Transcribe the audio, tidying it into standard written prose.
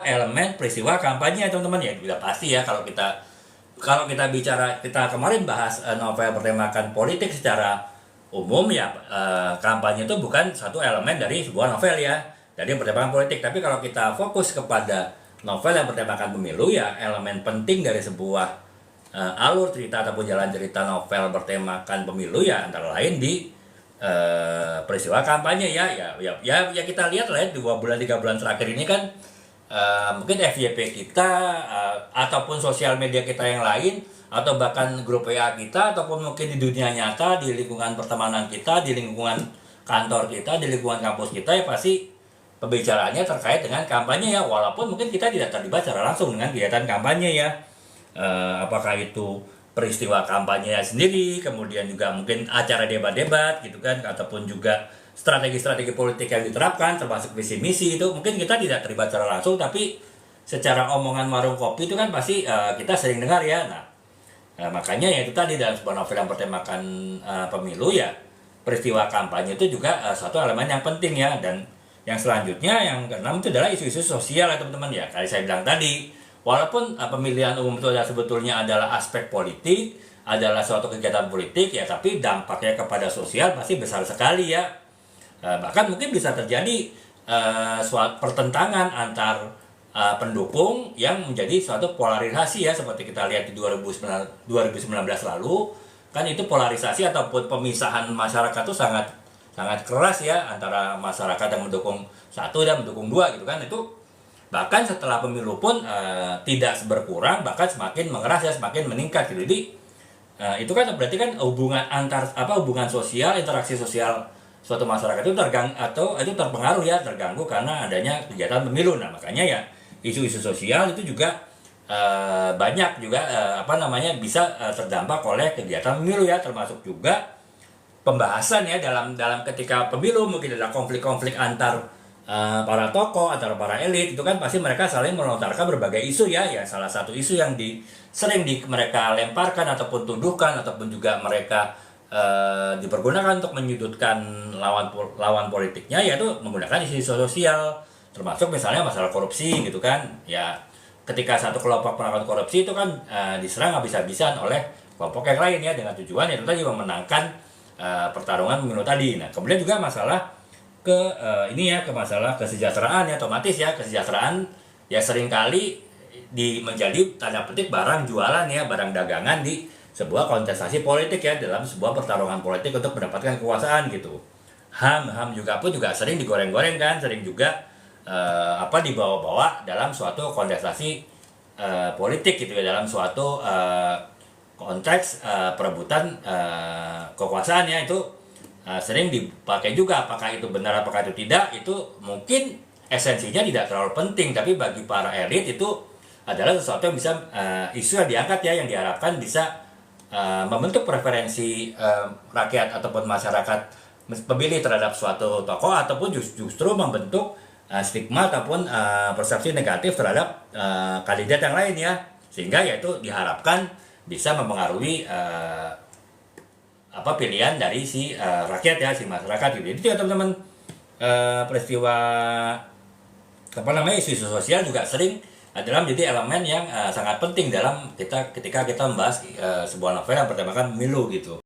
elemen peristiwa kampanye teman-teman ya. Sudah pasti ya kalau kita bicara, kita kemarin bahas novel bertemakan politik secara umum ya, kampanye itu bukan satu elemen dari sebuah novel ya, jadi yang bertemakan politik. Tapi kalau kita fokus kepada novel yang bertemakan pemilu ya, elemen penting dari sebuah alur cerita ataupun jalan cerita novel bertemakan pemilu ya antara lain di peristiwa kampanye ya kita lihat lah ya 2 bulan 3 bulan terakhir ini kan, mungkin FYP kita ataupun sosial media kita yang lain atau bahkan grup WA kita ataupun mungkin di dunia nyata, di lingkungan pertemanan kita, di lingkungan kantor kita, di lingkungan kampus kita ya pasti pembicaraannya terkait dengan kampanye ya, walaupun mungkin kita tidak terlibat secara langsung dengan kegiatan kampanye ya. Apakah itu peristiwa kampanye sendiri, kemudian juga mungkin acara debat-debat gitu kan, ataupun juga strategi-strategi politik yang diterapkan termasuk visi misi, itu mungkin kita tidak terlibat secara langsung, tapi secara omongan warung kopi itu kan pasti kita sering dengar ya. Makanya ya itu tadi, dalam sebuah novel yang bertemakan pemilu ya, peristiwa kampanye itu juga suatu elemen yang penting ya. Dan yang selanjutnya yang keenam itu adalah isu-isu sosial ya teman-teman ya. Kayak saya bilang tadi, walaupun pemilihan umum itu sebetulnya adalah aspek politik, adalah suatu kegiatan politik ya, tapi dampaknya kepada sosial pasti besar sekali ya. Bahkan mungkin bisa terjadi suatu pertentangan antar pendukung yang menjadi suatu polarisasi ya, seperti kita lihat di 2019 lalu kan, itu polarisasi ataupun pemisahan masyarakat itu sangat keras ya, antara masyarakat yang mendukung satu dan mendukung dua gitu kan. Itu bahkan setelah pemilu pun tidak berkurang, bahkan semakin mengeras ya, semakin meningkat gitu. Jadi itu kan berarti kan hubungan sosial, interaksi sosial suatu masyarakat itu terpengaruh ya, terganggu karena adanya kegiatan pemilu. Nah makanya ya isu-isu sosial itu juga banyak juga bisa terdampak oleh kegiatan pemilu ya, termasuk juga pembahasan ya dalam ketika pemilu, mungkin ada konflik-konflik antar para tokoh, antara para elit, itu kan pasti mereka saling melontarkan berbagai isu ya. Salah satu isu yang sering mereka lemparkan ataupun tuduhkan ataupun juga mereka dipergunakan untuk menyudutkan lawan politiknya, yaitu menggunakan isu sosial, termasuk misalnya masalah korupsi gitu kan ya. Ketika satu kelompok melakukan korupsi itu kan diserang habis-habisan oleh kelompok yang lain ya, dengan tujuan itu tadi memenangkan pertarungan pemilu tadi. Nah kemudian juga masalah ke masalah kesejahteraan ya, otomatis ya kesejahteraan ya seringkali menjadi tanda petik barang jualan ya, barang dagangan di sebuah kontestasi politik ya, dalam sebuah pertarungan politik untuk mendapatkan kekuasaan gitu. HAM juga sering digoreng-goreng kan, sering juga dibawa-bawa dalam suatu kontestasi politik gitu ya, dalam suatu konteks perebutan kekuasaan ya. Itu sering dipakai juga. Apakah itu benar, apakah itu tidak, itu mungkin esensinya tidak terlalu penting, tapi bagi para elit itu adalah sesuatu yang bisa isu yang diangkat ya, yang diharapkan bisa membentuk preferensi rakyat ataupun masyarakat pemilih terhadap suatu tokoh, ataupun justru membentuk stigma ataupun persepsi negatif terhadap kandidat yang lain ya, sehingga yaitu diharapkan bisa mempengaruhi pilihan dari si rakyat ya, si masyarakat gitu. Itu ya teman-teman, peristiwa isu-isu sosial juga sering adalah menjadi elemen yang sangat penting dalam ketika kita membahas sebuah novel yang bertemakan pemilu gitu.